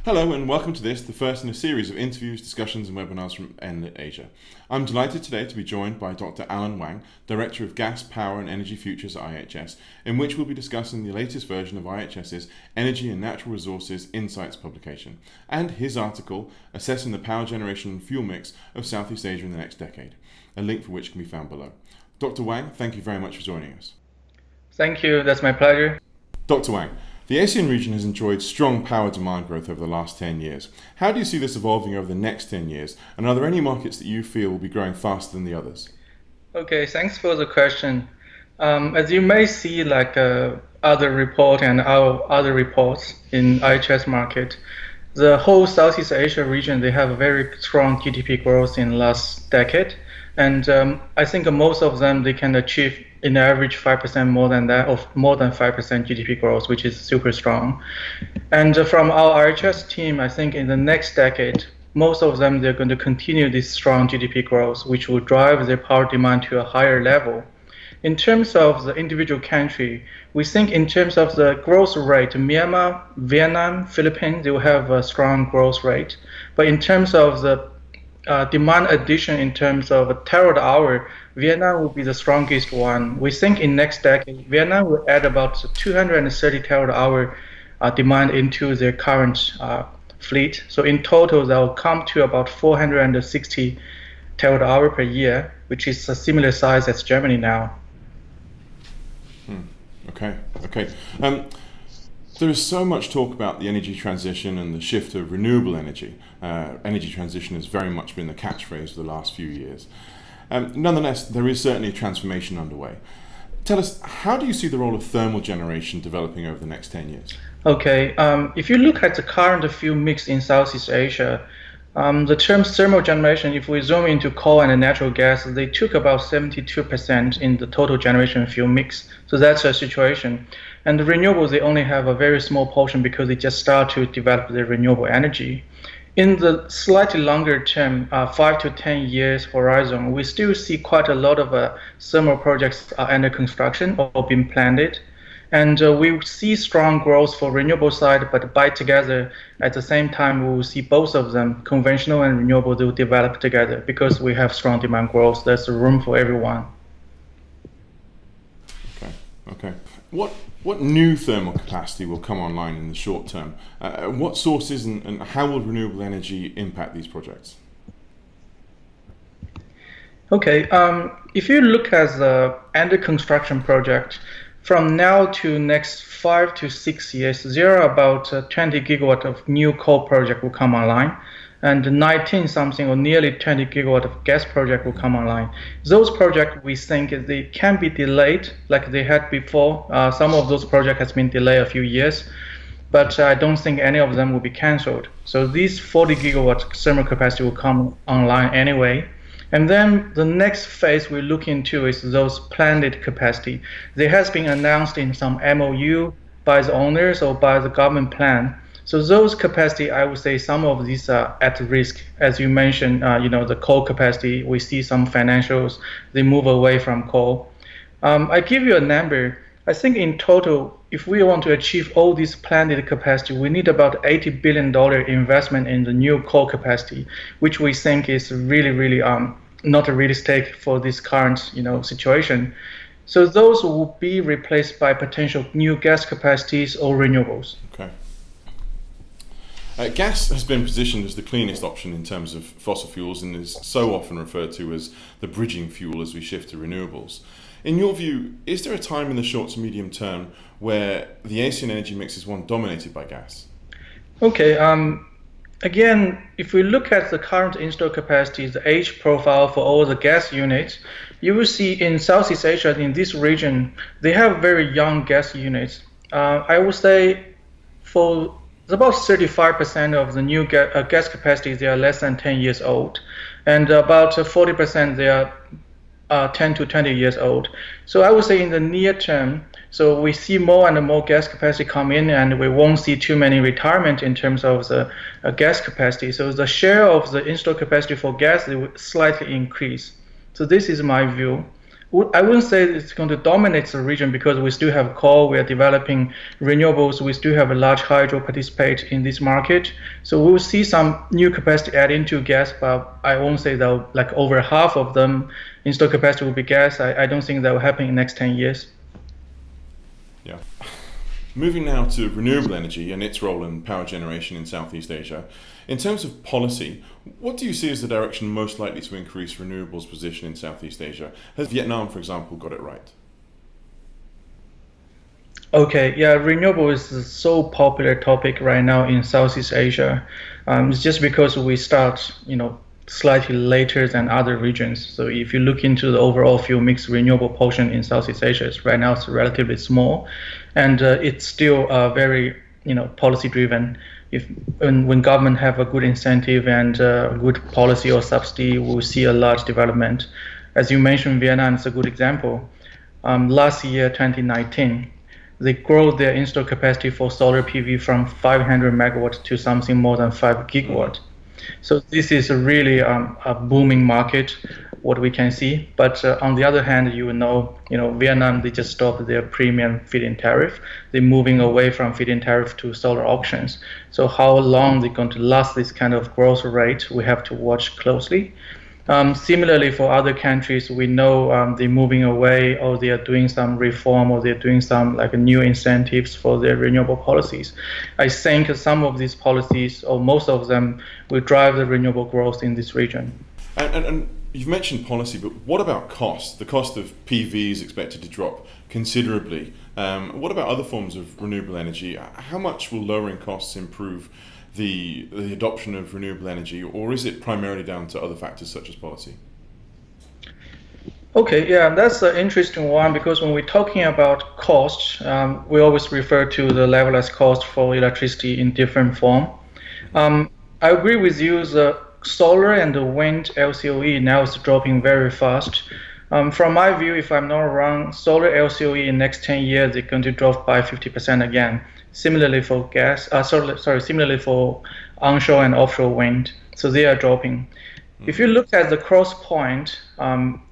Hello and welcome to the first in a series of interviews, discussions and webinars from NLIT Asia. I'm delighted today to be joined by Dr Allen Wang, Director of Gas, Power and Energy Futures at IHS, in which we'll be discussing the latest version of IHS's Energy and Natural Resources Insights publication, and his article, Assessing the Power Generation and Fuel Mix of Southeast Asia in the Next Decade, a link for which can be found below. Dr Wang, thank you very much for joining us. Thank you, that's my pleasure. Dr Wang, the ASEAN region has enjoyed strong power demand growth over the last 10 years. How do you see this evolving over the next 10 years? And are there any markets that you feel will be growing faster than the others? Okay, thanks for the question. As you may see, other report and our other reports in IHS Markit, the whole Southeast Asia region, they have a very strong GDP growth in the last decade. And I think most of them, they can achieve in average 5% more than that, of more than 5% GDP growth, which is super strong. And from our IHS team, I think in the next decade, most of them, they're going to continue this strong GDP growth, which will drive their power demand to a higher level. In terms of the individual country, we think in terms of the growth rate, Myanmar, Vietnam, Philippines, they will have a strong growth rate. But in terms of the demand addition in terms of terawatt hour, Vietnam will be the strongest one. We think in next decade, Vietnam will add about 230 terawatt hour demand into their current fleet. So in total, that will come to about 460 terawatt hour per year, which is a similar size as Germany now. Okay. There is so much talk about the energy transition and the shift to renewable energy. Energy transition has very much been the catchphrase for the last few years. Nonetheless, there is certainly a transformation underway. Tell us, how do you see the role of thermal generation developing over the next 10 years? Okay, if you look at the current fuel mix in Southeast Asia, the term thermal generation, if we zoom into coal and natural gas, they took about 72% in the total generation fuel mix. So that's a situation. And the renewables, they only have a very small portion because they just start to develop the renewable energy. In the slightly longer term, 5 to 10 years horizon, we still see quite a lot of thermal projects are under construction or being planned. And we see strong growth for renewable side, but by together, at the same time, we will see both of them, conventional and renewable, they will develop together because we have strong demand growth. There's room for everyone. Okay. What new thermal capacity will come online in the short term? What sources and how will renewable energy impact these projects? Okay, if you look at the under construction project, from now to next 5 to 6 years, there are about 20 gigawatt of new coal project will come online, and 19 something or nearly 20 gigawatt of gas project will come online. Those projects, we think they can be delayed like they had before. Some of those projects has been delayed a few years, but I don't think any of them will be canceled. So these 40 gigawatt thermal capacity will come online anyway. And then the next phase we look into is those planned capacity. They has been announced in some MOU by the owners or by the government plan. So those capacity, I would say some of these are at risk. As you mentioned, the coal capacity, we see some financials, they move away from coal. I give you a number. I think in total, if we want to achieve all these planned capacity, we need about $80 billion investment in the new coal capacity, which we think is really not realistic for this current situation. So those will be replaced by potential new gas capacities or renewables. Okay. Gas has been positioned as the cleanest option in terms of fossil fuels and is so often referred to as the bridging fuel as we shift to renewables. In your view, is there a time in the short to medium term where the ASEAN energy mix is one dominated by gas? Okay, again, if we look at the current installed capacity, the age profile for all the gas units, you will see in Southeast Asia, in this region, they have very young gas units. I would say for about 35% of the new gas capacity, they are less than 10 years old. And about 40% they are 10 to 20 years old. So I would say in the near term, so we see more and more gas capacity come in and we won't see too many retirement in terms of the gas capacity. So the share of the installed capacity for gas will slightly increase. So this is my view. I wouldn't say it's going to dominate the region because we still have coal, we are developing renewables, we still have a large hydro participate in this market. So we will see some new capacity add into gas, but I won't say that like over half of them installed capacity will be gas. I don't think that will happen in the next 10 years. Yeah. Moving now to renewable energy and its role in power generation in Southeast Asia. In terms of policy, what do you see as the direction most likely to increase renewables' position in Southeast Asia? Has Vietnam, for example, got it right? Okay, yeah, renewable is a so popular topic right now in Southeast Asia. It's just because we start, slightly later than other regions. So if you look into the overall fuel mix renewable portion in Southeast Asia, right now it's relatively small, and it's still very, policy driven. When government have a good incentive and good policy or subsidy, we'll see a large development. As you mentioned, Vietnam is a good example. Last year, 2019, they grew their installed capacity for solar PV from 500 megawatt to something more than 5 gigawatt. So this is really a booming market, what we can see. But on the other hand, Vietnam, they just stopped their premium feed-in tariff. They're moving away from feed-in tariff to solar auctions. So how long they're going to last this kind of growth rate, we have to watch closely. Similarly, for other countries, we know they're moving away, or they are doing some reform, or they're doing some new incentives for their renewable policies. I think some of these policies, or most of them, will drive the renewable growth in this region. And you've mentioned policy, but what about cost? The cost of PV is expected to drop considerably. What about other forms of renewable energy? How much will lowering costs improve the adoption of renewable energy, or is it primarily down to other factors such as policy? Okay, yeah, that's an interesting one, because when we're talking about cost, we always refer to the levelized cost for electricity in different form. I agree with you, the solar and the wind LCOE now is dropping very fast. From my view, if I'm not wrong, solar LCOE in next 10 years is going to drop by 50% again. Similarly for similarly for onshore and offshore wind. So they are dropping. If you look at the cross point,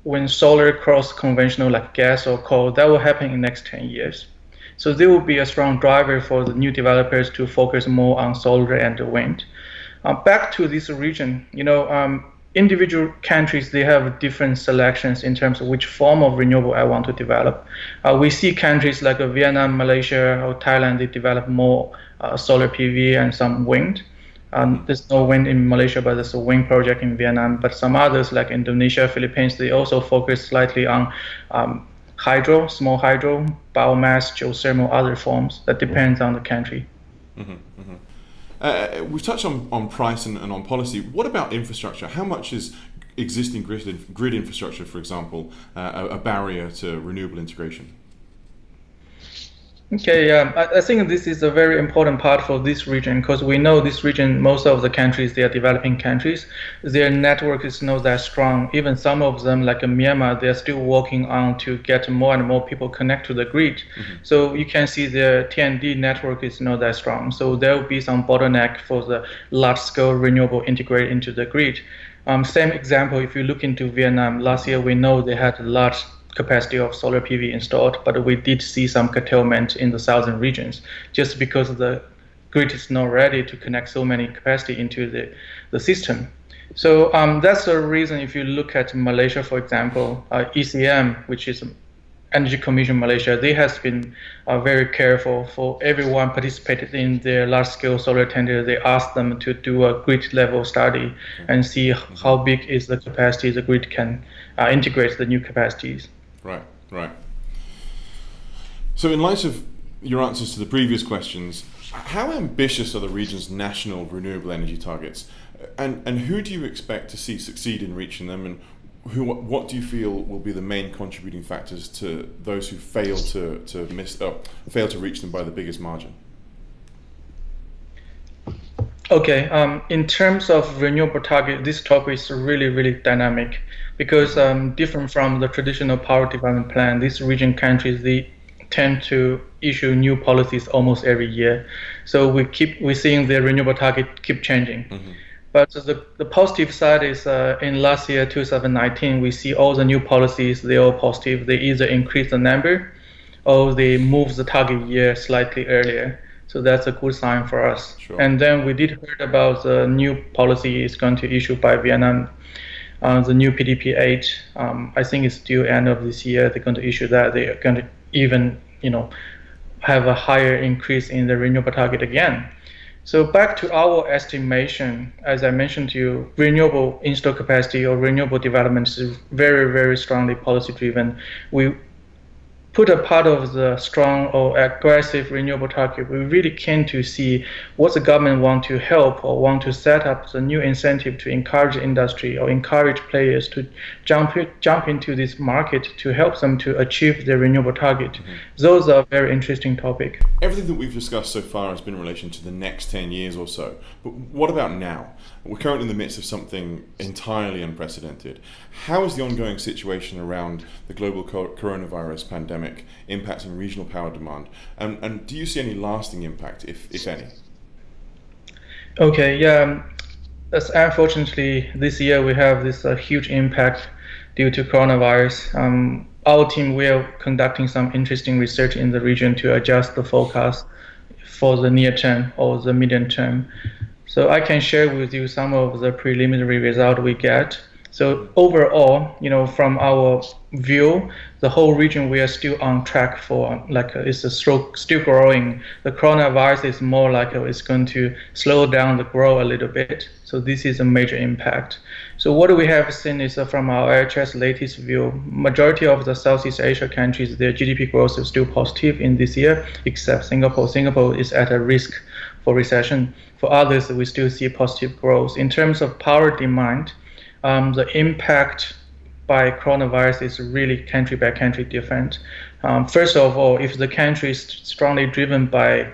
when solar cross conventional like gas or coal, that will happen in the next 10 years. So there will be a strong driver for the new developers to focus more on solar and the wind. Back to this region, individual countries, they have different selections in terms of which form of renewable I want to develop. We see countries like Vietnam, Malaysia, or Thailand, they develop more solar PV and some wind. There's no wind in Malaysia, but there's a wind project in Vietnam. But some others like Indonesia, Philippines, they also focus slightly on hydro, small hydro, biomass, geothermal, other forms. That depends on the country. Mm-hmm, mm-hmm. We've touched on price and on policy. What about infrastructure? How much is existing grid infrastructure, for example, a barrier to renewable integration? Okay, yeah, I think this is a very important part for this region, because we know this region, most of the countries, they are developing countries. Their network is not that strong. Even some of them, like Myanmar, they're still working on to get more and more people connect to the grid. Mm-hmm. So you can see their T&D network is not that strong. So there will be some bottleneck for the large-scale renewable integrated into the grid. Same example, if you look into Vietnam, last year we know they had a large capacity of solar PV installed, but we did see some curtailment in the southern regions just because the grid is not ready to connect so many capacity into the system. So that's the reason if you look at Malaysia, for example, ECM, which is Energy Commission Malaysia, they has been very careful for everyone participated in their large-scale solar tender. They asked them to do a grid level study and see how big is the capacity the grid can integrate the new capacities. Right. So in light of your answers to the previous questions, how ambitious are the region's national renewable energy targets? And who do you expect to see succeed in reaching them? And what do you feel will be the main contributing factors to those who fail to reach them by the biggest margin? Okay, in terms of renewable target, this topic is really, really dynamic because different from the traditional power development plan, these region countries, they tend to issue new policies almost every year. So we're seeing the renewable target keep changing. Mm-hmm. But the positive side is in last year, 2019, we see all the new policies, they're all positive. They either increase the number or they move the target year slightly earlier. So that's a good sign for us. Sure. And then we did heard about the new policy is going to issue by Vietnam, the new PDP 8. I think it's due end of this year. They're going to issue that. They're going to even, have a higher increase in the renewable target again. So back to our estimation, as I mentioned to you, renewable install capacity or renewable development is very, very strongly policy driven. We put a part of the strong or aggressive renewable target. We really keen to see what the government want to help or want to set up the new incentive to encourage industry or encourage players to jump into this market to help them to achieve their renewable target. Mm-hmm. Those are very interesting topic. Everything that we've discussed so far has been in relation to the next 10 years or so. But what about now? We're currently in the midst of something entirely unprecedented. How is the ongoing situation around the global coronavirus pandemic impacting regional power demand? And do you see any lasting impact, if any? Okay, yeah. Unfortunately, this year we have this huge impact due to coronavirus. Our team, we are conducting some interesting research in the region to adjust the forecast for the near term or the medium term. So I can share with you some of the preliminary results we get. So overall, from our view, the whole region, we are still on track for still growing. The coronavirus is more like it's going to slow down the growth a little bit. So this is a major impact. So what we have seen is from our IHS latest view, majority of the Southeast Asia countries, their GDP growth is still positive in this year, except Singapore. Singapore is at a risk for recession. For others, we still see positive growth. In terms of power demand, the impact by coronavirus is really country by country different. First of all, if the country is strongly driven by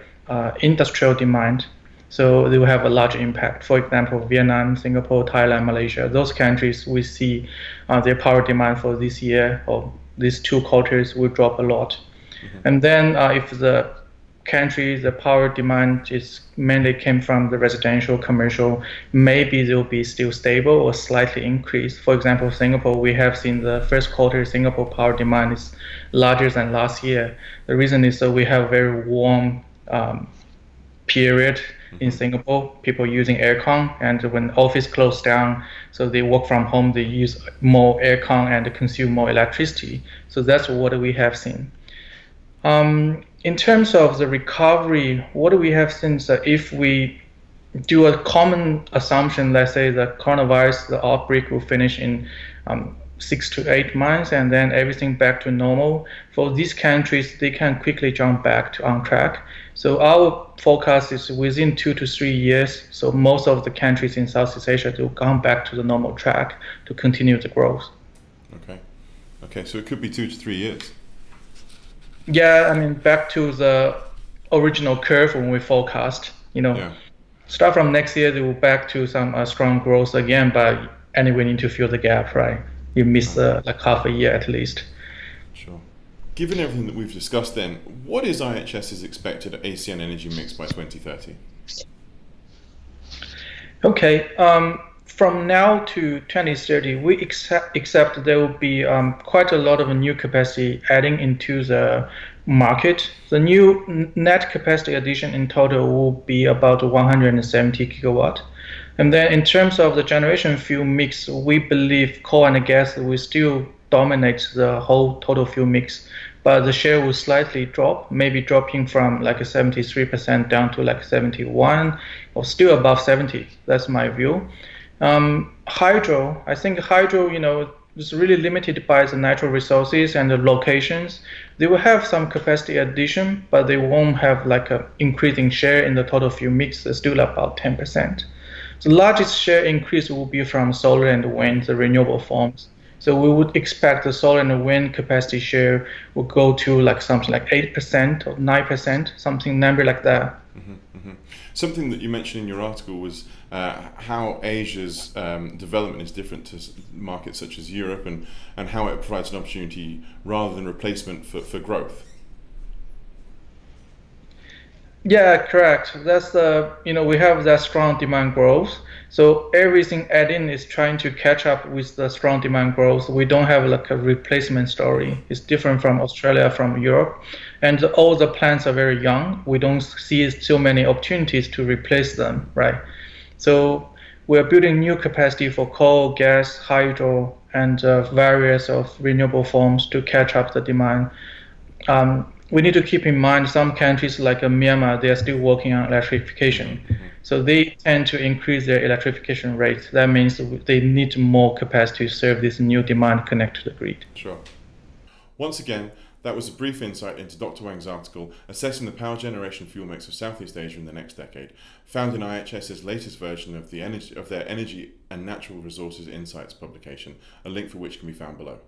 industrial demand, so they will have a large impact. For example, Vietnam, Singapore, Thailand, Malaysia, those countries we see their power demand for this year or these 2 quarters will drop a lot. Mm-hmm. And then if the country, the power demand is mainly came from the residential, commercial, maybe they will be still stable or slightly increased. For example, Singapore, we have seen the first quarter Singapore power demand is larger than last year. The reason is that we have very warm period in Singapore, people using aircon, and when office closed down, so they work from home, they use more aircon and consume more electricity. So that's what we have seen. In terms of the recovery, what we have seen is that if we do a common assumption, let's say the coronavirus, the outbreak will finish in 6 to 8 months and then everything back to normal. For these countries, they can quickly jump back on track. So our forecast is within 2 to 3 years. So most of the countries in Southeast Asia will come back to the normal track to continue the growth. Okay. So it could be 2 to 3 years. Yeah, back to the original curve when we forecast, Start from next year, they will back to some strong growth again, but anyway, need to fill the gap, right? You miss half a year at least. Sure. Given everything that we've discussed then, what is IHS's expected ACN energy mix by 2030? Okay, from now to 2030, we accept there will be quite a lot of new capacity adding into the market. The new net capacity addition in total will be about 170 gigawatt. And then in terms of the generation fuel mix, we believe coal and gas will still dominate the whole total fuel mix, but the share will slightly drop, maybe dropping from 73% down to 71 or still above 70. That's my view. Hydro, I think hydro, is really limited by the natural resources and the locations. They will have some capacity addition, but they won't have a increasing share in the total fuel mix. It's still about 10%. The largest share increase will be from solar and wind, the renewable forms. So we would expect the solar and wind capacity share will go to something like 8% or 9%, something number like that. Mm-hmm, mm-hmm. Something that you mentioned in your article was how Asia's development is different to markets such as Europe and how it provides an opportunity rather than replacement for growth. Yeah, correct. That's we have that strong demand growth. So everything adding is trying to catch up with the strong demand growth. We don't have like a replacement story. It's different from Australia, from Europe. And all the plants are very young. We don't see so many opportunities to replace them, right? So we're building new capacity for coal, gas, hydro, and various of renewable forms to catch up the demand. We need to keep in mind some countries like Myanmar, they are still working on electrification. So they tend to increase their electrification rate. That means they need more capacity to serve this new demand connected to the grid. Sure. Once again, that was a brief insight into Dr. Wang's article, Assessing the Power Generation Fuel Mix of Southeast Asia in the Next Decade, found in IHS's latest version of their Energy and Natural Resources Insights publication, a link for which can be found below.